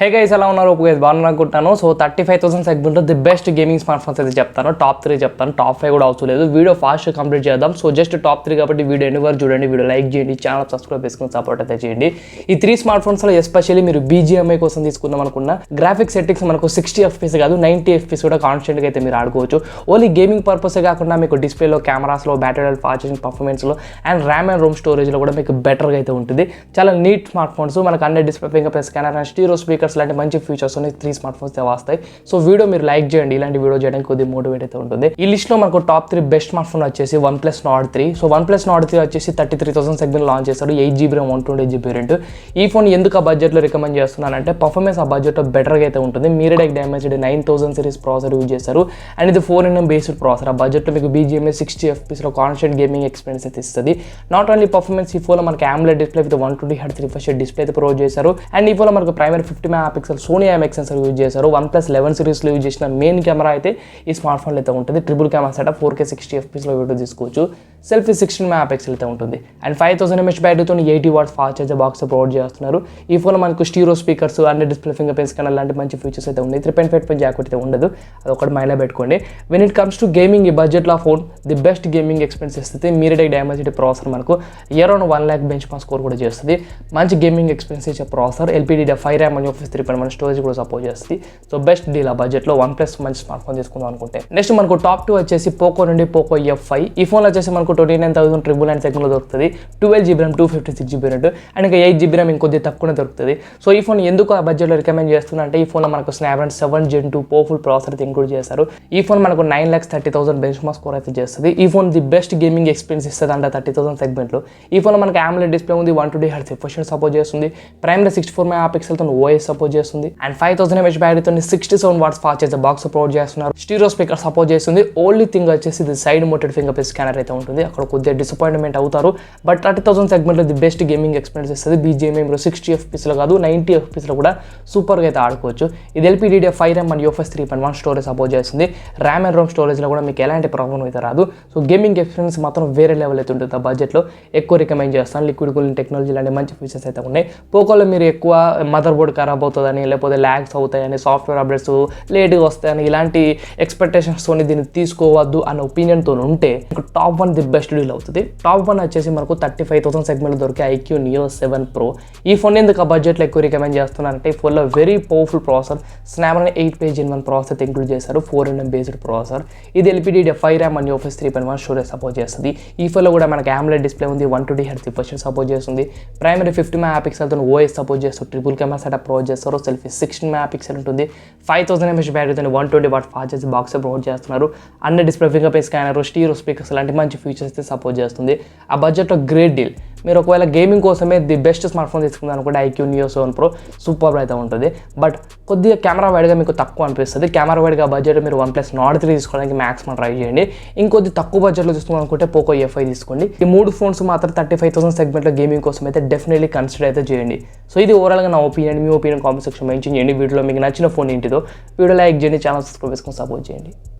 Hey guys ఎలా ఉన్నారు guys బాగున్నారు అనుకుంటాను. సో 35,000 సెగ్మెంట్లో the best gaming smart phones అయితే చెప్తాను. టాప్ 3 చెప్తాను, టాప్ 5 కూడా అవసరం లేదు. వీడియో ఫాస్ట్ కంప్లీట్ చేద్దాం. సో జస్ట్ టాప్ 3 కాబట్టి వీడియో ఎన్ని వరకు చూడండి, వీడియో లైక్ చేయండి, ఛానల్ సబ్స్క్రైబ్ చేసుకుని సపోర్ట్ అయితే చేయండి. ఈ 3 స్మార్ట్ ఫోన్స్లో ఎస్పెషల్లీ మీరు BGMI కోసం తీసుకుందాం అనుకున్న గ్రాఫిక్స్ సెట్టింగ్స్ మనకు 60 FPS కాదు 90 FPS కూడా కాన్స్టెంట్గా అయితే మీరు ఆడుకోవచ్చు. ఓన్లీ గేమింగ్ పర్పసే కాకుండా మీకు డిస్ప్లేలో, కెమెరాస్లో, బ్యాటరీ లైఫ్, ఫాస్ట్ ఛార్జింగ్ పర్ఫార్మెన్స్లో అండ్ ర్యామ్ అండ్ రోమ్ స్టోరేజ్లో కూడా మీకు బెటర్గా అయితే ఉంటుంది. చాలా నీట్ స్మార్ట్ ఫోన్స్, మనకు అన్ని display finger print scanner and stereo speakers లాంటి మంచి ఫీచర్స్ 3 స్మార్ట్ ఫోన్స్ వస్తాయి. సో వీడియో మీరు లైక్ చేయండి, ఇలాంటి వీడియో చేయడానికి కొద్దిగా మోటివేట్ అయితే ఉంటుంది. ఈ లిస్ట్ లో మనకు టాప్ 3 బెస్ట్ స్మార్ట్ ఫోన్ వచ్చేసి OnePlus Nord 3. So OnePlus Nord 3 వచ్చేసి 33,000 సెగ్మెంట్ లాంచ్ చేశారు. 8GB RAM 128GB variant. ఈ ఫోన్ ఎందుకు ఆ బడ్జెట్ లో రికమెండ్ చేస్తున్నానంటే పర్ఫార్మెన్స్ ఆ బడ్జెట్ లో బెటర్ గా అయితే ఉంటుంది. మీరెడెక్ డామేజ్డ్ 9000 సిరీస్ ప్రాసెసర్ యూజ్ చేశారు అండ్ ఇది 4nm బేస్డ్ ప్రాసెసర్. ఆ బడ్జెట్ లో మీకు BGMI 60 FPS లో కాన్స్టెంట్ గేమింగ్ ఎక్స్పీరియన్స్ అయితే ఇస్తుంది. నాట్ ఓన్లీ పర్ఫార్మెన్స్, ఈ ఫోన్ లో మనకి AMOLED display with 120Hz refresh display అయితే ప్రొవైడ్ చేశారు అండ్ ఈ ఫోన్ లో మనకు primary 50 MP Sony IMX sensor use చేశారు. OnePlus 11 సిరీస్లో యూజ్ చేసిన మెయిన్ కెమెరా అయితే ఈ స్మార్ట్ ఫోన్లో అయితే ఉంటుంది. ట్రిపుల్ కెమెరా సెటప్ 4K 60 FPSలో వీడియో తీసుకోవచ్చు. సెల్ఫీ 16 MP అయితే ఉంటుంది అండ్ 5000 mAh బ్యాటరీతో 80 watts fast charger box provide చేస్తున్నారు. ఈ ఫోన్ మనకు stereo speakers and display finger print scanner లాంటి మంచి ఫీచర్స్ అయితే ఉన్నాయి. 3.5 జాక్ అయితే ఉండదు, అది ఒకటి మైండ్లో పెట్టుకోండి. When it comes to gaming, ఈ బడ్జెట్లో phone the best gaming experience ఇస్తుంది. మీరెడెక్ డామేజ్డ్ ప్రాసెసర్ మనకు around 1 lakh bench mark score కూడా చేస్తుంది. మంచి గేమింగ్ ఎక్స్పీరియన్స్ ఇచ్చే ప్రాసెసర్, LPDDR5 RAM మరియు Office 3.1 స్టోరేజ్ కూడా సపోర్ట్ చేస్తుంది. సో బెస్ట్ డీల్ ఆ బడ్జెట్లో OnePlus మంచి స్మార్ట్ ఫోన్ తీసుకుందాం అనుకుంటే. నెక్స్ట్ మనకు టాప్ 2 వచ్చేసి పోకో నుండి పోకో F5. ఈ ఫోన్ వచ్చేసి మనకు 29,999 సెగ్మెంట్లో దొరుకుతుంది. 12GB RAM 256GB variant and ఇంకా 8GB RAM ఇంకొద్ది తక్కువనే దొరుకుతుంది. సో ఈ ఫోన్ ఎందుకు ఆ బడ్జెట్లో రికమెండ్ చేస్తున్నా అంటే ఈ ఫోన్లో మనకు స్నాప్డ్రాగన్ 7 Gen 2 పవర్ఫుల్ ప్రాసెసర్ అయితే ఇంక్లూడ్ చేశారు. ఈ ఫోన్ మనకు 9,30,000 బెంచ్ మార్క్ స్కోర్ అయితే చేస్తుంది. ఈ phone the best gaming experience ఇస్తుంది అంటే 30,000 సెగ్మెంట్లో. ఈ ఫోన్లో మనకు AMOLED డిస్ప్లే ఉంది, 120Hz రిఫ్రెష్ సపోర్ట్ చేస్తుంది. ప్రైమరీ 64 MP తో OIS సపోర్ట్ చేస్తుంది అండ్ 5000 mAh బ్యాటరీతో 67 watts fast charger box provide చేస్తున్నారు. స్టీరియో స్పీకర్ సపోర్ట్ చేస్తుంది. ఓన్లీ థింగ్ వచ్చేసి ఇది side mounted finger print scanner అయితే ఉంటుంది. అక్కడ కొద్దిగా డిసప్పాయింట్మెంట్ అవుతారు. బట్ 30,000 సెగ్మెంట్లో ది బెస్ట్ గేమింగ్ ఎక్స్పీరియన్స్ ఇస్తుంది. BGMI 60 FPSలో కాదు 90 FPSలో కూడా సూపర్గా అయితే ఆడుకోవచ్చు. ఇది LPDDR5 RAM మరియు Office 3.1 స్టోరేజ్ సపోర్ట్ చేస్తుంది. ర్యామ్ అండ్ రోమ్ స్టోరేజ్లో కూడా మీకు ఎలాంటి ప్రాబ్లం అయితే రాదు. సో గేమింగ్ ఎక్స్పీరియన్స్ మాత్రం వేరే లెవెల్ అయితే ఉంటుంది. ఆ బడ్జెట్లో ఎక్కువ రికమెండ్ చేస్తాను. లిక్విడ్ కూలింగ్ టెక్నాలజీ లాంటి మంచి ఫీచర్స్ అయితే ఉన్నాయి. పోకోలో మీరు ఎక్కువ మదర్ బోర్డ్ ఖరాబ్ అవుతుందని, లేకపోతే ల్యాగ్స్ అవుతాయని, సాఫ్ట్వేర్ అప్డేట్స్ లేట్గా వస్తాయని ఇలాంటి ఎక్స్పెక్టేషన్స్తో దీన్ని తీసుకోవద్దు అన్న ఒపీనియన్తో ఉంటే టాప్ 1 ది బెస్ట్ డీల్ అవుతుంది. టాప్ 1 వచ్చేసి మనకు 35,000 సెగ్మెంట్లో దొరికే IQ Neo 7 Pro. ఈ ఫోన్ ఎందుకు ఆ బడ్జెట్లో ఎక్కువ రికమెండ్ చేస్తున్నారంటే ఈ ఫోన్లో very powerful processor Snapdragon 8 Gen 1 processor అయితే ఇంక్లూడ్ చేశారు. 4nm based processor. ఇది LPDDR5 RAM మరియు Office 3.1 స్టోరేజ్ సపోర్ట్ చేస్తుంది. ఈ ఫోన్లో కూడా మనకి AMOLED డిస్ప్లే ఉంది, 120Hz రిఫ్రెష్ సపోర్ట్ చేస్తుంది. ప్రైమరీ 50 MP తో OIS సపోర్ట్ చేస్తారు. ట్రిపుల్ కెమెరా సెటప్ ప్రొవైడ్ చేస్తారు. సెల్ఫీ 16 MP ఉంటుంది. 5000 mAh బ్యాటరీతో 120 watt fast charger box provide చేస్తున్నారు. అన్ని display finger print scanner, stereo speakers లాంటి మంచి ఫీచర్స్ అయితే సపోర్ట్ చేస్తుంది. ఆ బడ్జెట్లో గ్రేట్ డీల్. మీరు ఒకవేళ గేమింగ్ కోసమే ది బెస్ట్ స్మార్ట్ ఫోన్ తీసుకుందాం అనుకుంటే IQ Neo 7 Pro సూపర్ అయితే ఉంటుంది. బట్ కొద్దిగా కెమెరా వైడ్గా మీకు తక్కువ అనిపిస్తుంది. కెమెరా వైడ్గా బడ్జెట్ మీరు OnePlus Nord 3 తీసుకోవడానికి మ్యాక్సిమం ట్రై చేయండి. ఇంకొద్ది తక్కువ బడ్జెట్లో తీసుకుందాం అనుకుంటే పోకో F5 తీసుకోండి. ఈ 3 ఫోన్స్ మాత్రం 35,000 సెగ్మెంట్లో గేమింగ్ కోసం అయితే డెఫినెట్లీ కన్సిడర్ అయితే చేయండి. సో ఇది ఓవరాల్గా నా ఒపీనియన్. మీ ఒపీనియన్ కామెంట్ సెక్షన్ మెన్షన్ చేయండి. వీడియోలో మీకు నచ్చిన ఫోన్ ఏంటిదో వీడియో లైక్ చేయండి, ఛానల్ సబ్స్క్రైబ్ చేసుకొని సపోర్ట్ చేయండి.